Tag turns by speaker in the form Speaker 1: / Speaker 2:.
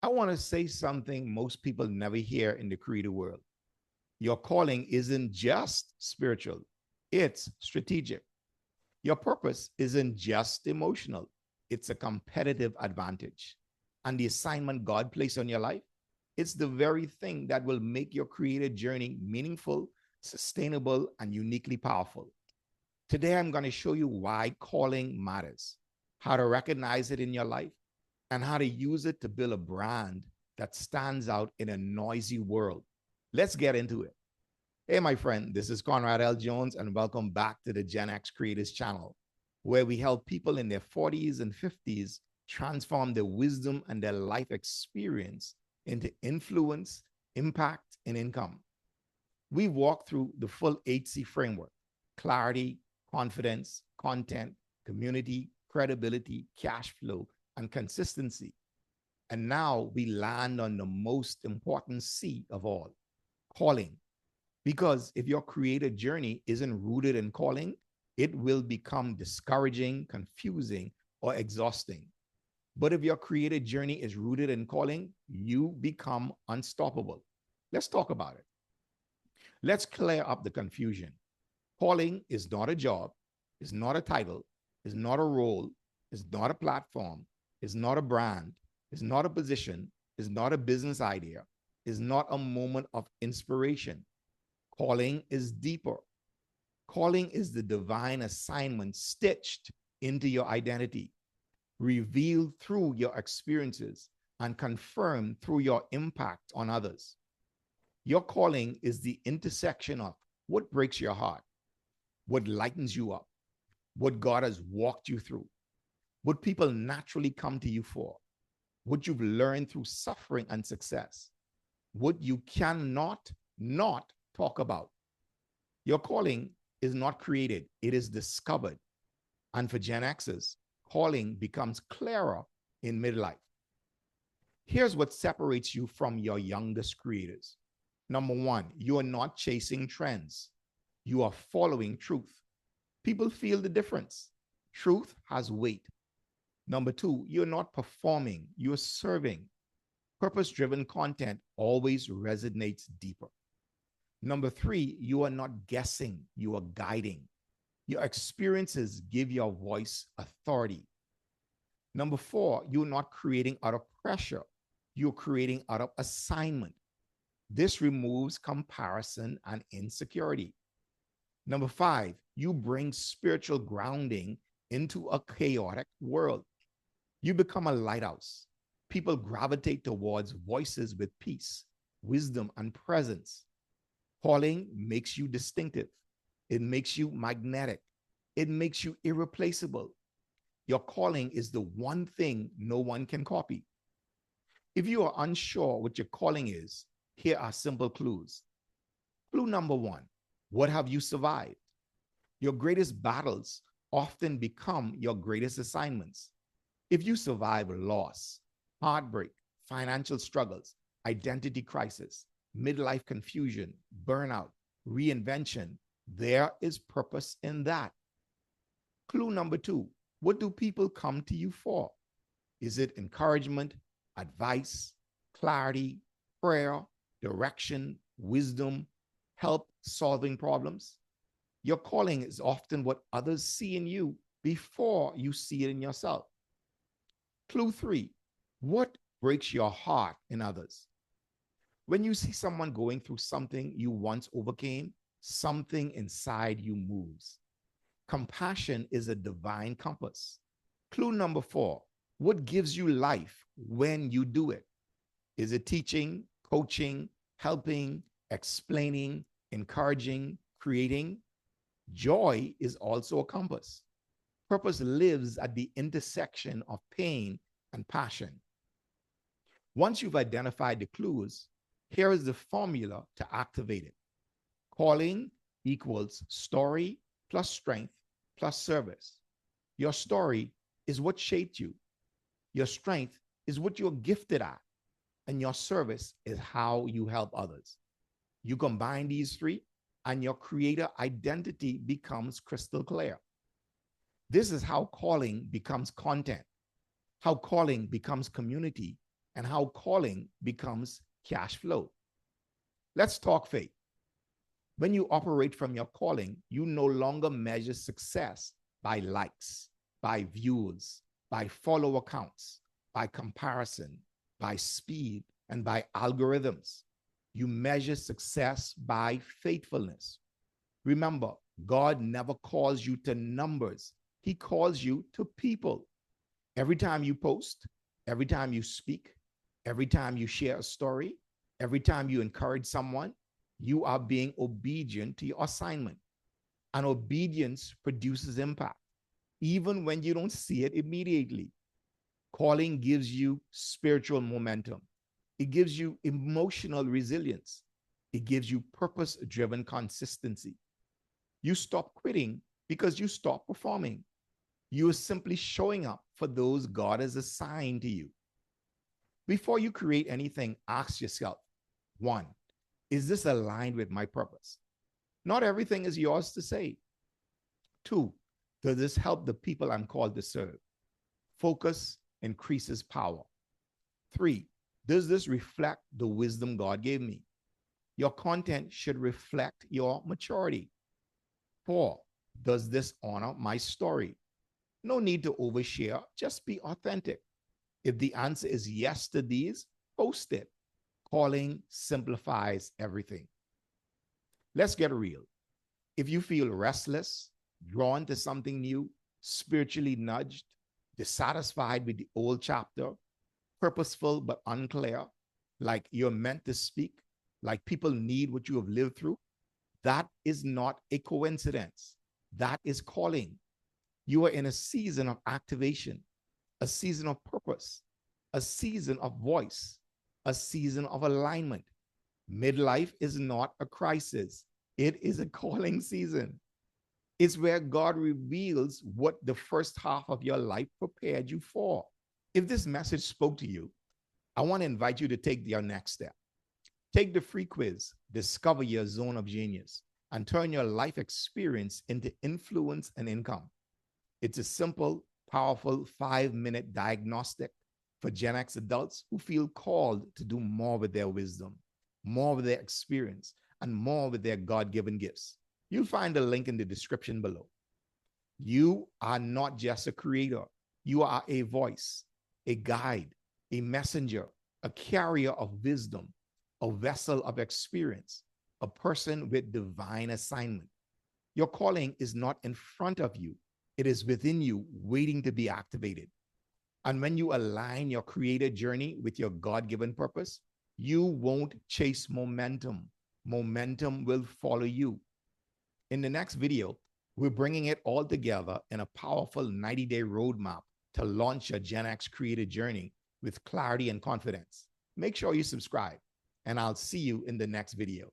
Speaker 1: I want to say something most people never hear in the creative world. Your calling isn't just spiritual, it's strategic. Your purpose isn't just emotional, it's a competitive advantage. And the assignment God placed on your life, it's the very thing that will make your creative journey meaningful, sustainable, and uniquely powerful. Today, I'm going to show you why calling matters, how to recognize it in your life, and how to use it to build a brand that stands out in a noisy world. Let's get into it. Hey, my friend, this is Conrad L. Jones, and welcome back to the Gen X Creators channel, where we help people in their 40s and 50s transform their wisdom and their life experience into influence, impact, and income. We walk through the full HC framework: clarity, confidence, content, community, credibility, cash flow, and consistency. And now we land on the most important C of all: calling. Because if your creative journey isn't rooted in calling, it will become discouraging, confusing, or exhausting. But if your creative journey is rooted in calling, you become unstoppable. Let's talk about it. Let's clear up the confusion. Calling is not a job, is not a title, is not a role, is not a platform, is not a brand, is not a position, is not a business idea, is not a moment of inspiration. Calling is deeper. Calling is the divine assignment stitched into your identity, revealed through your experiences, and confirmed through your impact on others. Your calling is the intersection of what breaks your heart, what lightens you up, what God has walked you through, what people naturally come to you for, what you've learned through suffering and success, what you cannot not talk about. Your calling is not created, it is discovered. And for Gen Xers, calling becomes clearer in midlife. Here's what separates you from your youngest creators. Number one, you are not chasing trends, you are following truth. People feel the difference. Truth has weight. Number two, you're not performing, you're serving. Purpose driven content always resonates deeper. Number three, you are not guessing, you are guiding. Your experiences give your voice authority. Number four, you're not creating out of pressure, you're creating out of assignment. This removes comparison and insecurity. Number five, you bring spiritual grounding into a chaotic world. You become a lighthouse. People gravitate towards voices with peace, wisdom, and presence. Calling makes you distinctive. It makes you magnetic. It makes you irreplaceable. Your calling is the one thing no one can copy. If you are unsure what your calling is, here are simple clues. Clue number one: what have you survived? Your greatest battles often become your greatest assignments. If you survive loss, heartbreak, financial struggles, identity crisis, midlife confusion, burnout, reinvention, there is purpose in that. Clue number two: what do people come to you for? Is it encouragement, advice, clarity, prayer, direction, wisdom, help solving problems? Your calling is often what others see in you before you see it in yourself. Clue three: what breaks your heart in others? When you see someone going through something you once overcame, something inside you moves. Compassion is a divine compass. Clue number four: what gives you life when you do it? Is it teaching, coaching, helping, explaining, encouraging, creating? Joy is also a compass. Purpose lives at the intersection of pain and passion. Once you've identified the clues, here is the formula to activate it. Calling equals story plus strength plus service. Your story is what shaped you. Your strength is what you're gifted at. And your service is how you help others. You combine these three, and your creator identity becomes crystal clear. This is how calling becomes content, how calling becomes community, and how calling becomes cash flow. Let's talk faith. When you operate from your calling, you no longer measure success by likes, by views, by follower counts, by comparison, by speed, and by algorithms. You measure success by faithfulness. Remember, God never calls you to numbers. He calls you to people. Every time you post, every time you speak, every time you share a story, every time you encourage someone, you are being obedient to your assignment. And obedience produces impact, even when you don't see it immediately. Calling gives you spiritual momentum. It gives you emotional resilience. It gives you purpose-driven consistency. You stop quitting because you stop performing. You are simply showing up for those God has assigned to you. Before you create anything, ask yourself, one, is this aligned with my purpose? Not everything is yours to say. Two, does this help the people I'm called to serve? Focus increases power. Three, does this reflect the wisdom God gave me? Your content should reflect your maturity. Four, does this honor my story? No need to overshare, just be authentic. If the answer is yes to these, post it. Calling simplifies everything. Let's get real. If you feel restless, drawn to something new, spiritually nudged, dissatisfied with the old chapter, purposeful but unclear, like you're meant to speak, like people need what you have lived through, that is not a coincidence. That is calling. You are in a season of activation, a season of purpose, a season of voice, a season of alignment. Midlife is not a crisis. It is a calling season. It's where God reveals what the first half of your life prepared you for. If this message spoke to you, I want to invite you to take your next step. Take the free quiz, discover your zone of genius, and turn your life experience into influence and income. It's a simple, powerful 5-minute diagnostic for Gen X adults who feel called to do more with their wisdom, more with their experience, and more with their God-given gifts. You'll find a link in the description below. You are not just a creator. You are a voice, a guide, a messenger, a carrier of wisdom, a vessel of experience, a person with divine assignment. Your calling is not in front of you. It is within you, waiting to be activated. And when you align your created journey with your God-given purpose, you won't chase momentum. Momentum will follow you. In the next video, we're bringing it all together in a powerful 90-day roadmap to launch your Gen X created journey with clarity and confidence. Make sure you subscribe, and I'll see you in the next video.